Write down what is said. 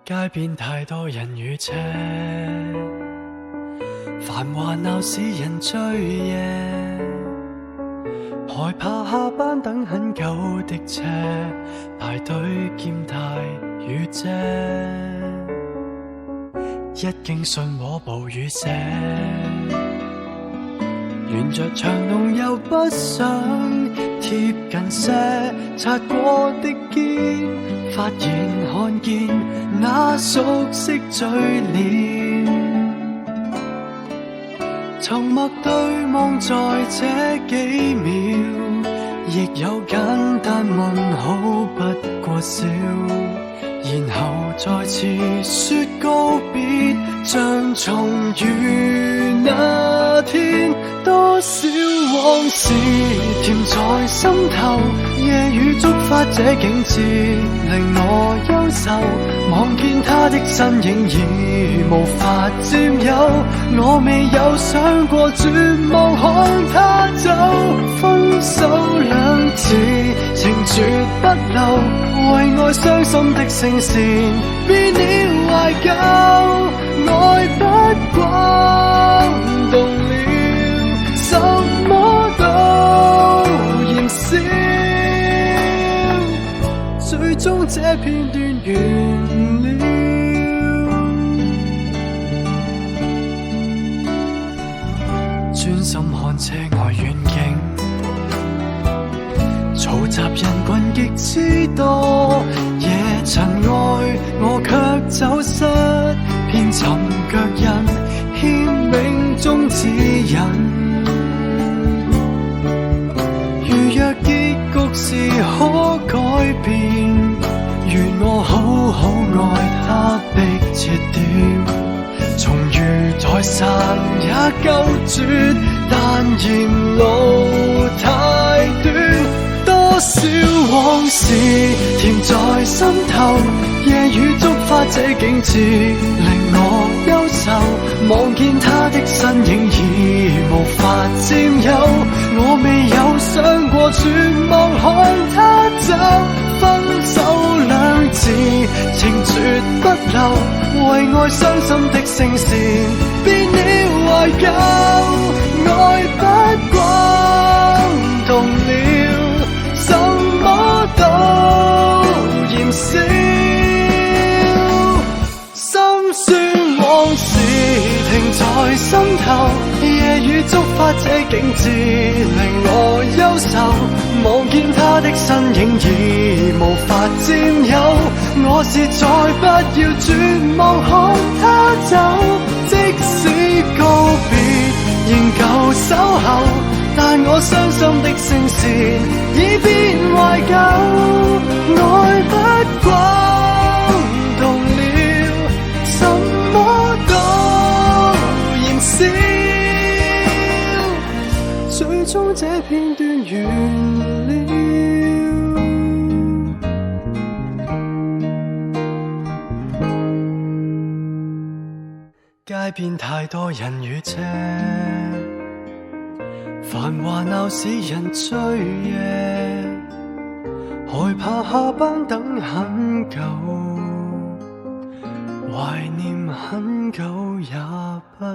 街邊太多人與車，繁華鬧市人醉夜，害怕下班等很久的車，排隊兼帶雨遮，一經信和暴雨瀉，沿着長龍又不想貼近些，擦過的肩，發現看見那熟悉嘴臉，沉默對望在這幾秒，亦有簡單問好不過笑，然後再次說告別，像重遇那天。多少往事甜在心頭，夜雨觸發這景致，令我憂愁。望見他的身影已無法佔有，我未有想過絕望看他走。分手兩字情絕不留，為愛傷心的聲線變了懷舊，愛不滾動了，什麼都燃燒，最終這片段完了。專心看車外遠景，嘈雜人群極之多，夜塵愛我卻走失，遍尋腳印，欠命中指引。如若結局是可改變，願我好好愛他的切點。重遇再散也夠絕，但嫌路太短。多少往事甜在心頭，夜雨觸發這景致，令我憂愁。望見他的身影已無法佔有，我未有想過絕望看他走。分手兩字情絕不留，為愛傷心的聲線變了懷舊，愛不滾動了，什麼都燃燒，心酸往事停在心頭，夜雨觸發這景致，令我憂愁。望見他的身影已無法佔有，我是再不要絕望看他走。即使告別仍舊守候，但我傷心的聲線已變懷舊，愛不滾動了，什麼都燃燒，最終這片段完了。街邊太多人與車，繁華鬧市人醉夜，害怕下班等很久，懷念很久也不